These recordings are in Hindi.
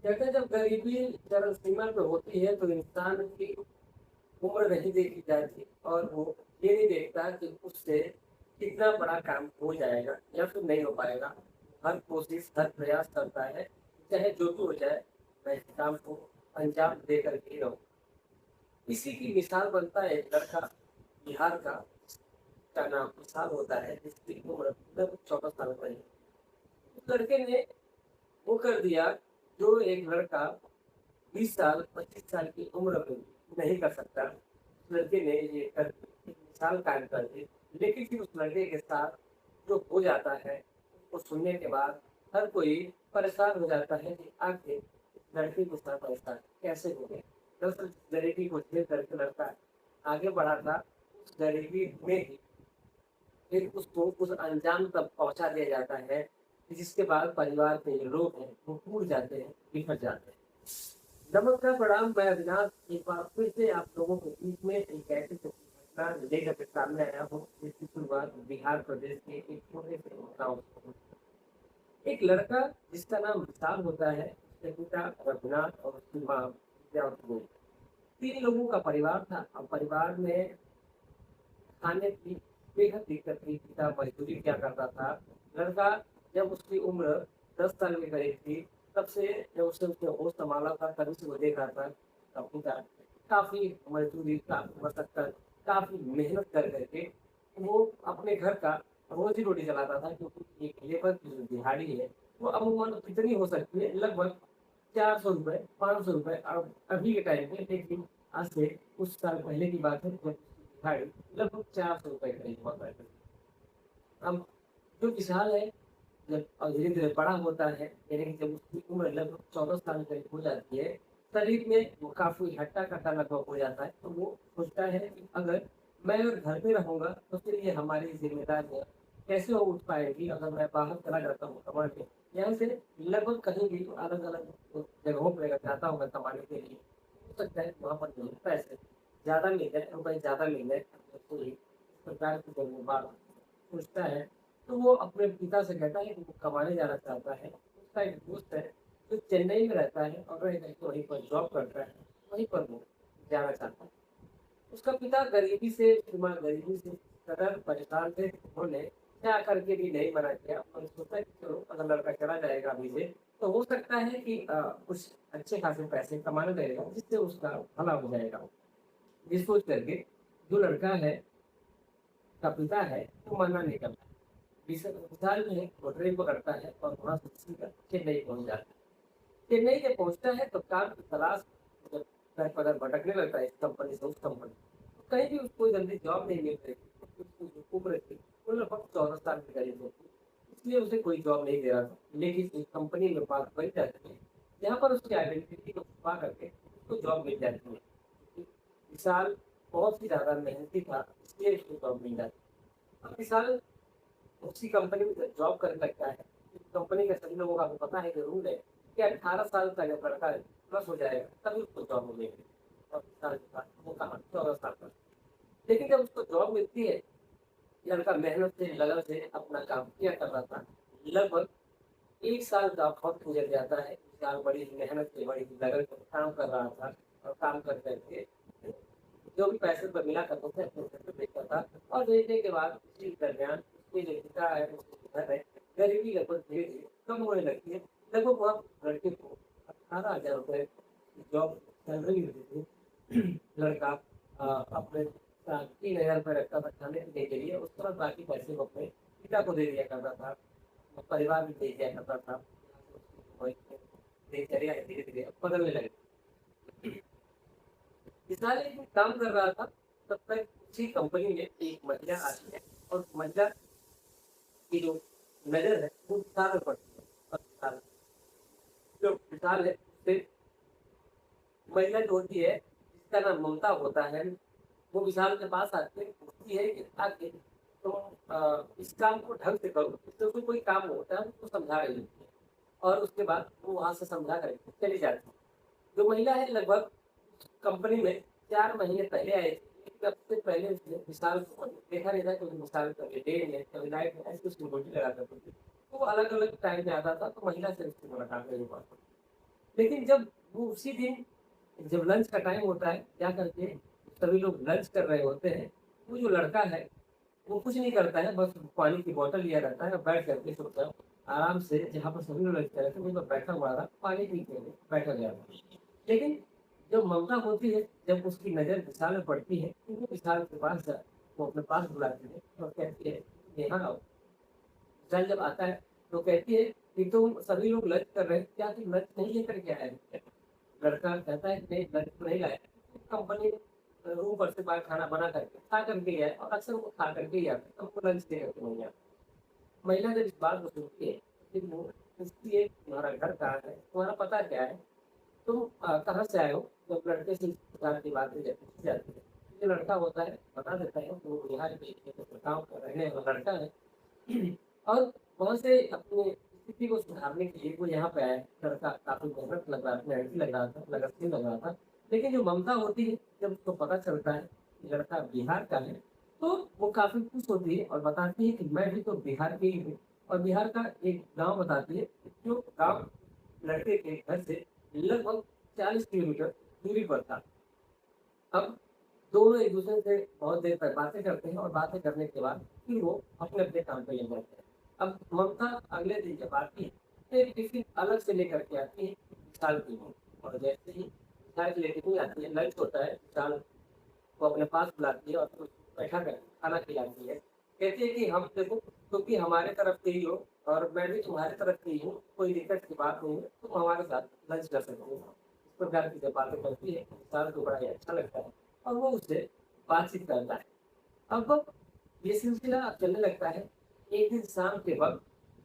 कहते हैं जब गरीबी चरम सीमा पे होती है तो इंसान की उम्र नहीं देखी जाती और वो ये नहीं देखता कि उससे कितना बड़ा काम हो जाएगा या फिर नहीं हो पाएगा। हर कोशिश हर प्रयास करता है, चाहे जो भी हो जाए मैं इस काम को अंजाम दे करके ही रहूँ। इसी की मिसाल बनता है एक लड़का बिहार का नाम विशाल होता है, जिसकी उम्र लगभग 14 साल का है। उस लड़के ने वो कर दिया जो एक लड़का 20 साल 25 साल की उम्र में नहीं कर सकता। उस लड़के ने ये कर एक मिसाल कायम कर दी। लेकिन फिर उस लड़के के साथ जो हो जाता है उसको सुनने के बाद हर कोई परेशान हो जाता है कि आखिर इस लड़के के साथ ऐसा कैसे हो गया। दरअसल जिस गरीबी को झेल करके लड़का आगे बढ़ा था, उस गरीबी में ही फिर उसको उस अंजाम तक पहुंचा दिया जाता है कि जिसके बाद परिवार के जो लोग हैं वो टूट जाते हैं, बिखर जाते हैं। नमस्कार प्रणाम, मैं अविनाश एक बार फिर से आप लोगों के बीच में एक ऐसी घटना लेकर के सामने आया हूँ जिसकी शुरुआत बिहार प्रदेश के एक छोटे से गाँव से हुई। एक लड़का जिसका नाम विशाल होता है, उसके पिता रघुनाथ और उसकी माँ विद्यावती। 3 लोगों का परिवार था और परिवार में खाने की बेहद दिक्कत थी। पिता मजदूरी किया करता था। लड़का जब उसकी उम्र 10 साल के करीब थी, तब से जब उसने होश संभाला था तभी से वो देख रहा था अब पिता काफी मजदूरी काफी मशक्कत काफी मेहनत कर करके वो अपने घर का रोजी रोटी चलाता था, क्योंकि एक लेबर की जो दिहाड़ी है वो अमूमन कितनी हो सकती है, लगभग 400 रुपये 500 रुपये अभी के टाइम पे। लेकिन आज से कुछ साल पहले की बात है जब दिहाड़ी लगभग 400 रुपये करीब हुआ करती थी। अब जो किसान है जब धीरे धीरे बड़ा होता है, यानी कि जब उसकी उम्र लगभग 14 साल करीब हो जाती है, शरीर में वो काफी हट्टा कट्टा लगभग हो जाता है, तो वो सोचता है कि अगर घर पे रहूंगा तो फिर ये हमारी जिम्मेदारी है कैसे हो उठ पाएगी अगर मैं बाहर चला जाता हूँ कमाने। यहाँ से लगभग कहीं भी अलग अलग जगहों पर अगर जाता हूँ मैं कमाने के लिए, हो सकता है वहाँ पर मुझे पैसे ज्यादा मिल जाए, रुपये ज्यादा मिल जाए। तो ये इस प्रकार की जब वो बात सोचता है तो वो अपने पिता से कहता है कि वो कमाने जाना चाहता है। उसका एक दोस्त है जो चेन्नई में रहता है और रह करके वहीं पर जॉब करता है, वहीं पर वो जाना चाहता है। उसका पिता गरीबी से सीमा गरीबी से कदर परेशान थे, उन्होंने क्या करके भी नहीं मना किया और सोचा कि चलो अगर लड़का चला जाएगा अभी से तो हो सकता है कि कुछ अच्छे खासे पैसे कमाने लगेगा जिससे उसका भला हो जाएगा। ये सोच करके जो लड़का है का पिता है वो मना नहीं करता। विशाल जो है वो ट्रेन पकड़ता है और वहां से सीधा चेन्नई पहुंच जाता है। चेन्नई जब पहुंचता है तो काम की तलाश जब सर पकड़ भटकने लगता है इस कंपनी से उस कंपनी, तो कहीं भी उसको जल्दी जॉब नहीं मिल रही क्योंकि उसकी जो उम्र थी वो लगभग 14 साल के करीब होती, इसलिए उसे कोई जॉब नहीं दे रहा था। लेकिन एक कंपनी में बात बन जाती है जहाँ पर उसकी आइडेंटिटी को छुपा करके उसको जॉब मिल जाती है, क्योंकि विशाल बहुत ही ज्यादा मेहनती था इसलिए उसको जॉब मिल जाती है। अब विशाल उसी कंपनी में जॉब करने लगता है। कंपनी के सभी लोगों को आपको पता है कि रूल है कि 18 साल का जब लड़का प्लस हो जाएगा तभी उसको जॉब मिलेगी। और 20 साल के बाद वो कहा 14 साल पर। लेकिन जब उसको जॉब मिलती है, लड़का मेहनत से लगन से अपना काम किया कर रहा था। लगभग 1 साल का वक्त गुजर जाता है। 1 साल बड़ी ही मेहनत से बड़ी ही लगन से काम कर रहा था और काम कर करके जो भी पैसे पर मिला करते थे अपने घर पे भेजता था। और भेजने के बाद इसी दरमियान उसके जो पिता है उसके घर है, गरीबी लगभग धीरे धीरे कम होने लगती है। लगभग वहाँ लड़के को 18,000 रुपये जॉब सैलरी मिलती थी। लड़का अपने 3,000 रुपये रखता था खाने पीने के लिए, उसके बाद बाकी पैसे वो अपने पिता को दे दिया करता था, परिवार भी दे दिया करता था। वही दिनचर्या धीरे धीरे बदलने लगी। किसान एक काम कर रहा था, तब तक उसी कंपनी में एक महिला आती है और महिला की जो नजर है वो विशाल पर पड़ती है। और जो विशाल है उससे महिला जो होती है जिसका नाम ममता होता है, वो विशाल के पास आके पूछती है कि आके तो इस काम को ढंग से करो, इससे कोई काम होता है उसको समझा रही होती है। और उसके बाद वो वहां से समझा करके चली जाती है। जो महिला है लगभग कंपनी में 4 महीने पहले आए थे। लेकिन अब से पहले उसने विशाल को देखा नहीं था, क्योंकि विशाल कभी डे में कभी नाइट में ऐसी उसकी ड्यूटी लगा करती थी। तो वो अलग-अलग टाइम पे आता था तो महिला से उसकी मुलाकात नहीं हो पाती। लेकिन जब वो उसी दिन जब लंच का टाइम होता है, क्या करते हैं, सभी लोग लंच कर रहे होते हैं, वो जो लड़का है वो कुछ नहीं करता है, बस पानी की बोतल लिया रहता है और बैठ करके चुपचाप आराम से जहाँ पर सभी लोग लंच कर रहे थे वहीं पर बैठा हुआ था, पानी पी के बैठा गया था। लेकिन जब ममता होती है, जब उसकी नज़र विशाल में पड़ती है तो वो विशाल के पास वो अपने पास बुलाती है और कहती है, यहाँ आओ। विशाल जब आता है तो कहती है कि तुम सभी लोग लंच कर रहे हैं, क्या तुम लंच नहीं लेकर के आए हैं? लड़का कहता है कि नहीं, लंच नहीं लाया, कंपनी रूम पर से बाहर खाना बना करके खा करके गया है और अक्सर वो खा करके ही आता है, हमको लंच दे करके नहीं आता। महिला जब इस बात को सुनती है फिर वो पूछती है, तुम्हारा घर कहाँ है, तुम्हारा पता क्या है, तुम कहाँ से आए हो? जब लड़के से इस प्रकार की बातें जब पूछी जाती है, जो लड़का होता है बता देता है कि वो बिहार के एक गाँव का रहने वाला लड़का है और वहाँ से अपनी स्थिति को सुधारने के लिए वो यहाँ पे आया है। लड़का काफी मेहनत लग रहा था, मेहनती लग रहा था, लगनशील लग रहा था। लेकिन जो ममता होती है, जब उसको पता चलता है कि लड़का बिहार का है, तो वो काफी खुश होती है और बताती है कि मैं भी तो बिहार की ही हूँ। और बिहार का एक गांव बताती है, जो गांव लड़के के घर से लगभग 40 किलोमीटर दूरी पर था। अब दोनों एक दूसरे से बहुत देर तक बातें करते हैं और बातें करने के बाद फिर वो अपने अपने काम पे लग जाते हैं। अब ममता अगले दिन जब आती है तो एक टिफिन अलग से लेकर के आती है विशाल के लिए। और जैसे ही विशाल के लिए टिफिन आती है, लंच होता है, विशाल को अपने पास बुलाती है और फिर उसको बैठा कर खाना खिलाती है। कहती है कि हम देखो, क्योंकि हमारे तरफ से ही हो और मैं भी तुम्हारे तरफ से ही हूँ, कोई दिक्कत की बात नहीं है, तुम हमारे साथ लंच कर सकते हो। इस प्रकार की जब बातें करती है विशाल को बड़ा ही अच्छा लगता है और वो उससे बातचीत करता है। अब ये सिलसिला अब चलने लगता है। एक दिन शाम के वक्त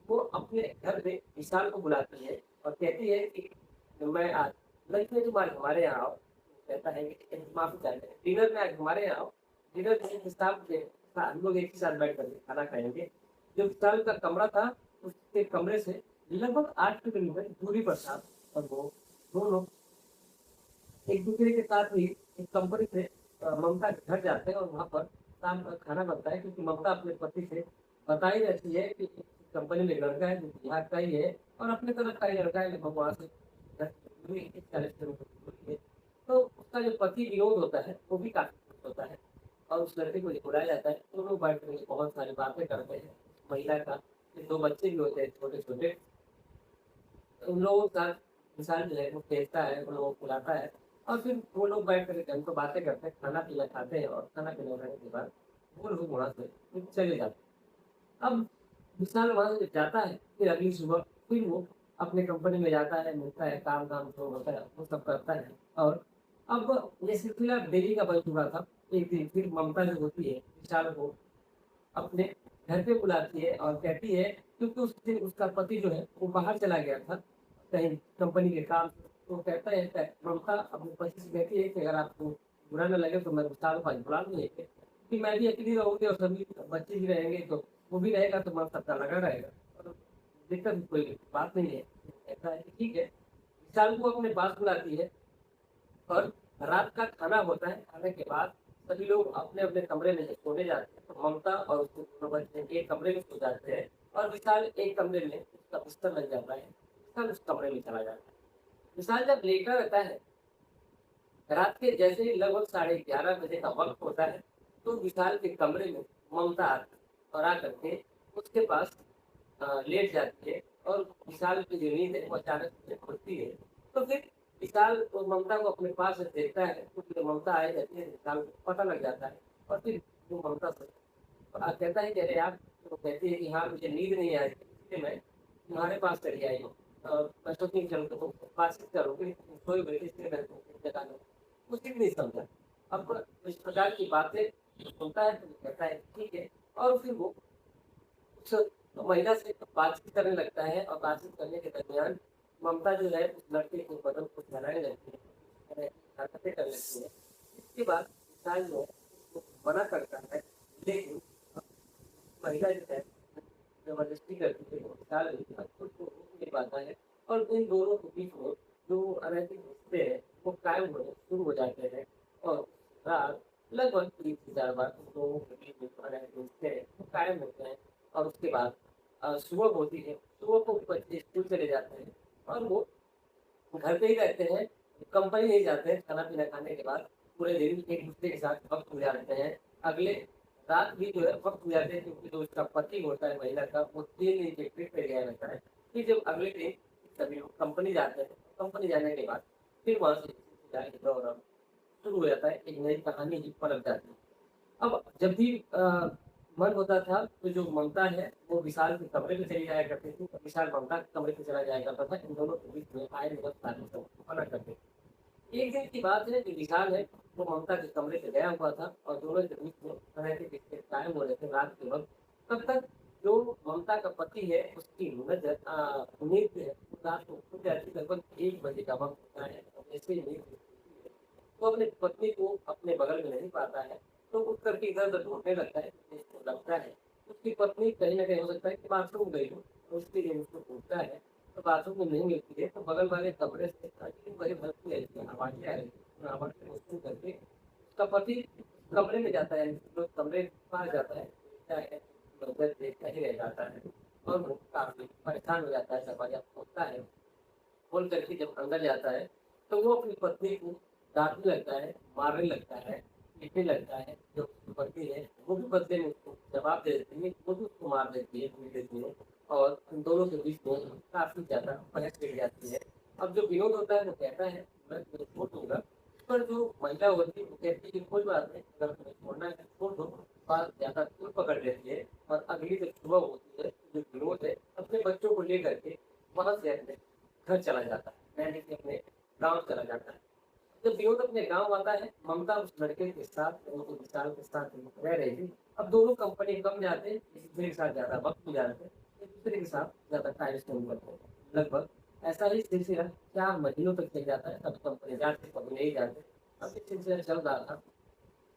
वो अपने घर में विशाल को बुलाती है और कहती है कि मैं आज लंच में तुम आज हमारे यहाँ आओ। कहता है कि माफी चाहते हैं, डिनर में आज हमारे यहाँ आओ। डिनर के हिसाब से हम लोग एक ही साथ बैठ कर खाना खाएंगे। जो विशाल का कमरा था उसके कमरे से लगभग 8 किलोमीटर दूरी पर था और वो दोनों एक दूसरे के साथ ही एक कंपनी से ममता के घर जाते हैं और वहाँ पर शाम का खाना बनता है, क्योंकि ममता अपने पति से बता ही रहती है कि कंपनी में लड़का है जो बिहार का ही है और अपने तरफ का ही लड़का है लगभग वहाँ से 40 किलोमीटर दूरी है। तो उसका जो पति विनोद होता है वो भी काफी खुश होता है और उस लड़के को बुलाया जाता है, तो लोग बैठ कर बहुत सारी बातें करते हैं। महिला का दो बच्चे भी होते हैं छोटे छोटे, उन लोगों का इंसान जो है वो खेलता है, उन लोगों को खिलाता है और फिर वो लोग बैठ कर हमको बातें करते हैं, खाना पीना खाते हैं और खाना पीना खाने के बाद वो लोग वहाँ से फिर चले जाते हैं। अब विशाल वहाँ से जाता है, फिर अगली सुबह फिर वो अपने कंपनी में जाता है, मिलता है, काम धाम जो होता है वो सब करता है। और अब ये सिलसिला डेली का बन चुका था। एक दिन फिर ममता जो होती है विशाल को अपने घर पे बुलाती है और कहती है, क्योंकि उस दिन उसका पति जो है वो बाहर चला गया था कहीं कंपनी के काम से। तो कहता है, ममता अपने पति से कहती है कि अगर आपको बुरा न लगे तो मैं विशाल को आज बुला लूँ, कि मैं भी अकेली रहूंगी और सभी बच्चे भी रहेंगे तो वो भी रहेगा तो मन सबका लगा रहेगा और दिक्कत कोई बात नहीं है। कहता है कि ठीक है। विशाल को अपने पास बुलाती है और रात का खाना होता है। खाने के बाद सभी लोग अपने अपने कमरे में सोने जाते हैं, तो ममता और उसके दोनों बच्चे एक कमरे में सो जाते हैं और विशाल एक कमरे में उसका बिस्तर लग जाता है, विशाल उस कमरे में चला जाता है। विशाल जब लेटा रहता है, रात के जैसे ही लगभग 11:30 बजे का वक्त होता है, तो विशाल के कमरे में ममता आती है और आकर के उसके पास लेट जाती है और विशाल की जो नींद है वो अचानक से खुलती है। तो फिर विशाल उस ममता को अपने पास से देखता है, तो फिर ममता आई रहती है, विशाल को पता लग जाता है और फिर वो ममता से कहता है कि अरे आप, तो कहती है कि हाँ मुझे नींद नहीं आ रही इसलिए मैं तुम्हारे पास चली आई हूँ और मैं सोचती चलो तो बातचीत करूँगी, सोई हुई थी, इसलिए मैं तुमको जगा दूँ। कुछ भी नहीं समझा। अब इस प्रकार की बातें सुनता है तो कहता है ठीक है और फिर वो उस महिला से बातचीत करने लगता है और बातचीत करने के दरमियान ममता जो है उस लड़के के बदन को सहलाने लगती है, हरकतें करने लगती है। इसके बाद विशाल जो है उसको मना करता है, लेकिन महिला जो है जबरदस्ती करती है, वो विशाल खुद को रोक नहीं पाता है और इन दोनों के बीच में जो अनैतिक रिश्ते हैं वो कायम होने शुरू हो जाते हैं। और रात लगभग 3 से 4 बार उन लोगों के बीच में जो अनैतिक रिश्ते हैं वो कायम होते हैं। और उसके बाद सुबह होती है, सुबह को बच्चे स्कूल चले जाते हैं और वो घर पे ही रहते हैं, कंपनी नहीं जाते हैं, खाना पीना खाने के बाद पूरे दिन एक दूसरे के साथ वक्त गुजारते हैं। अगले रात भी जो है वक्त गुजारते हैं, क्योंकि जो उसका पति होता है महिला का, वो 3 दिन के ट्रिप पे गया रहता है। फिर जब अगले दिन सभी लोग कंपनी जाते हैं, कंपनी जाने के बाद फिर वहाँ से दौरान शुरू हो जाता है, एक नई कहानी ही पलट जाती है। अब जब भी मन होता था तो जो ममता है वो विशाल के कमरे में चली जाया करती थी, विशाल ममता के कमरे में चला जाया करता था। इन दोनों के बीच में आए दिन बना करते थे। एक दिन की बात है, जो विशाल है वो ममता के कमरे से गया हुआ था और दोनों के बीच में अनैतिक रिश्ते कायम हो रहे थे रात के वक्त। तब तक जो ममता का पति है उसकी नजर नींद है रात को खुल जाती, लगभग 1 बजे का वक्त होता है। जैसे ही नींद खुलती है, तो अपनी पत्नी को अपने बगल में नहीं पाता है, तो उठ करके इधर-उधर ढूँढने लगता है। जिसको लगता है उसकी पत्नी कहीं न कहीं हो सकता है कि बाथरूम गई हो, तो उसके लिए उसको ढूँढता है, तो बाथरूम में नहीं मिलती है, तो बगल वाले कमरे से बड़ी भड़कती है, आवाज़ें आ रही हैं। आवाज़ को सुन करके उसका पति कमरे में जाता है, तो कमरे के पास जाता है, देखता है, तो उधर देखता ही रह जाता है और वो काफ़ी परेशान हो जाता है। दरवाज़ा खोलता है, खोल करके जब अंदर जाता है, तो वो अपनी पत्नी को डाँटने लगता है, मारने लगता है, पीटने लगता है। जो उसकी पत्नी है, वो भी बदले में उसको जवाब दे देती है, वो भी उसको मार देती है, पीट देती है और उन दोनों के बीच में काफ़ी ज़्यादा बहस छिड़ जाती है। अब जो विनोद होता है, वो कहता है, "मैं तुम्हें छोड़ दूँगा।" पर जो महिला होती है, वो कहती है कि, "कोई बात नहीं, अगर तुम्हें छोड़ना है तो छोड़ दो।" बात ज़्यादा दूर पकड़ लेती है और अगली जब सुबह होती है, जो विनोद है, अपने बच्चों को लेकर के वहाँ से अपने घर चला जाता है, यानी कि अपने गाँव चला जाता है। जब विनोद अपने गाँव आता है, ममता उस लड़के के साथ, वो तो विशाल के साथ रह रही थी। अब दोनों कंपनी कम जाते, एक-दूसरे के साथ ज़्यादा वक़्त गुज़ारते, एक-दूसरे के साथ ज़्यादा टाइम स्पेंड करते। लगभग ऐसा ही सिलसिला 4 महीनों तक चल जाता है, कभी कंपनी जाते, कभी नहीं जाते। अब ये सिलसिला चल रहा था।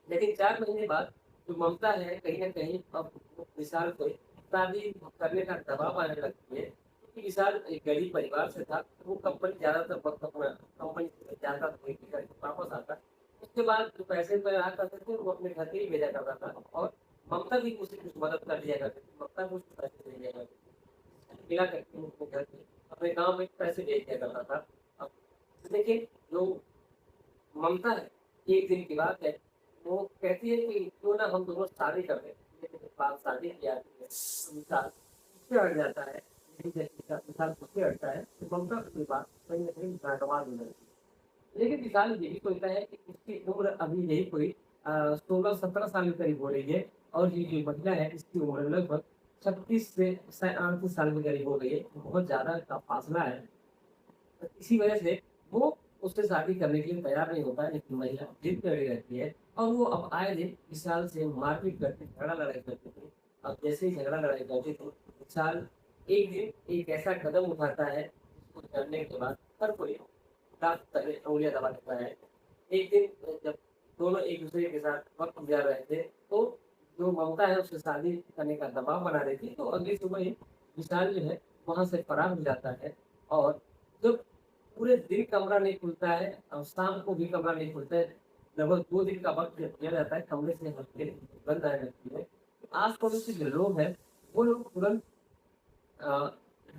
लेकिन 4 महीने बाद जो ममता है, कहीं न कहीं अब वो विशाल पे शादी करने का दबाव आने लगती है, क्योंकि विशाल एक गरीब परिवार से था, तो वो कंपनी ज़्यादातर वक़्त अपना कंपनी से जाता था, वही करके वापस आता। उसके बाद जो पैसे वगैरह आ करते थे, वो अपने घर पे ही भेजा करता था और ममता भी उसे कुछ मदद कर दिया करती थी, ममता को कुछ पैसे दे दिया करती थी। मिला करके वो अपने घर पे, अपने गाँव में पैसे भेज दिया करता था। अब देखिए, जो ममता है, एक दिन की बात है, वो कहती है कि क्यों ना हम दोनों शादी कर लें। लेकिन जब बात शादी की आती है, तो विशाल पीछे हट जाता है। जैसे विशाल पीछे हटता है, तो ममता उसकी बात कहीं न कहीं नागवार होने लगती है। लेकिन विशाल ये भी सोचता है कि उसकी उम्र अभी यही कोई 16-17 साल के करीब हो रही है और ये जो महिला है, इसकी उम्र लगभग 36 से 38 साल के करीब हो गई है। बहुत ज़्यादा का फासला है। तो इसी वजह से वो उससे शादी करने के लिए तैयार नहीं होता है, लेकिन महिला जिद पे अड़ी रहती है और वो अब आए दिन विशाल से मारपीट करके झगड़ा लड़ाई करती थी। अब जैसे ही झगड़ा लड़ाई करती थी, विशाल एक दिन एक ऐसा कदम उठाता है, जिसको जानने के बाद हर कोई दाँत तले उँगलियाँ दबा देता है। एक दिन जब दोनों एक-दूसरे के साथ वक़्त गुज़ार रहे थे, तो जो ममता है उससे शादी करने का दबाव बना रही थी, तो अगली सुबह ही विशाल जो है वहाँ से फरार हो जाता है और जब पूरे दिन कमरा नहीं खुलता है और शाम को भी कमरा नहीं खुलता है, लगभग 2 दिन का वक़्त दिया जाता है, कमरे से हल्के गंध आने लगती है। आस-पड़ोस के जो लोग हैं, वो लोग तुरंत अ,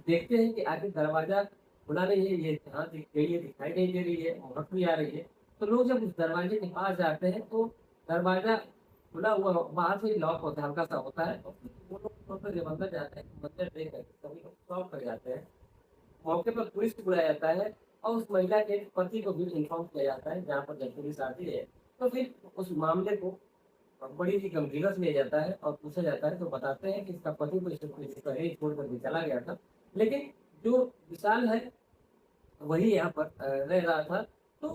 देखते हैं कि आखिर दरवाज़ा खुला नहीं है, ये जहाँ दिख रही है दिखाई नहीं दे रही है, महक भी आ रही है। तो लोग जब उस दरवाजे के पास जाते हैं, तो दरवाज़ा खुला हुआ बाहर से ही लॉक होता है, हल्का-सा होता है और फिर वो लोग थोड़ा-सा जब अंदर जाते हैं, मंदिर देख कर सभी लोग शॉक कर जाते हैं। मौके पर पुलिस को बुलाया जाता है और उस महिला के पति को भी इन्फॉर्म किया जाता है, जहाँ पर जब पुलिस आती है, तो फिर उस मामले को बड़ी ही गंभीरता से लिया जाता है और पूछा जाता है, तो बताते हैं कि इसका पति तो इसे पुलिस पहले ही छोड़ कर के चला गया था। लेकिन जो विशाल है, वही यहाँ पर रह रहा था, तो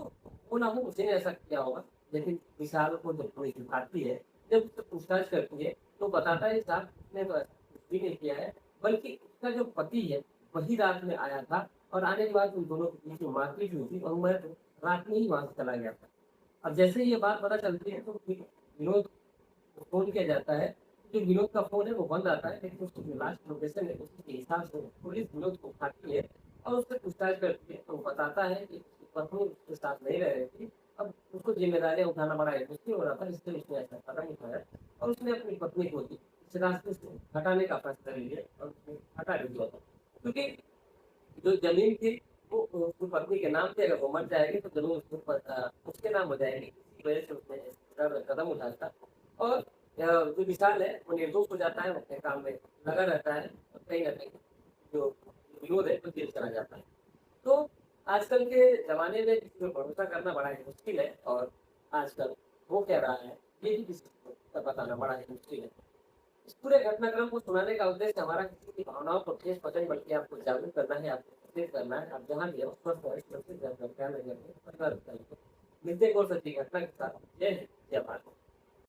वो ना हो उसने ऐसा किया होगा। लेकिन विशाल को जब पुलिस उठाती है, जब उससे पूछताछ करती है, तो बताता है साहब उसने तो ऐसा कुछ भी नहीं किया है, बल्कि उसका जो पति है, वही रात में आया था और आने के बाद उन दोनों के बीच में मारपीट हुई थी और मैं तो रात में ही वहाँ से चला गया था। अब जैसे ही ये बात पता चलती है, तो फिर विनोद को फ़ोन किया जाता है। जो विनोद का फ़ोन है वो बंद आता है, लेकिन उसकी जो लास्ट लोकेशन है उसी के हिसाब से पुलिस विनोद को उठाती है और उससे पूछताछ करती है, तो वो बताता है कि उसकी पत्नी उसके साथ नहीं रह रही थी। अब उसको ज़िम्मेदारियाँ उठाना बड़ा एक मुश्किल हो रहा था, इसलिए उसने ऐसा कदम उठाया और उसने अपनी पत्नी को भी इस रास्ते से हटाने का फैसला लिया और उसने हटा भी दिया था। क्योंकि जो ज़मीन थी वो उसकी पत्नी के नाम से अगर वो मर जाएगी तो जरूर उसके नाम हो जाएगी, इसी वजह से उसने कदम उठाया था। और जो विशाल है वो निर्दोष हो जाता है, वो अपने काम में लगा रहता है, और कहीं ना कहीं जो विनोद है वो जेल चला जाता है। तो आजकल के ज़माने में किसी पे भरोसा करना बड़ा ही मुश्किल है, और आजकल हो क्या रहा है ये भी किसी को बताना बड़ा ही मुश्किल है। इस पूरे घटनाक्रम को सुनाने का उद्देश्य हमारा किसी की भावनाओं को ठेस पहुंचाए, बल्कि आपको जागरूक करना है, आपको सचेत करना है। आप जहाँ भी हो स्वस्थ रहे, सुरक्षित रहे, अपना ख्याल रखें, परिवार मिलते एक और सच्ची घटना के साथ। जय हिंद, जय भारत।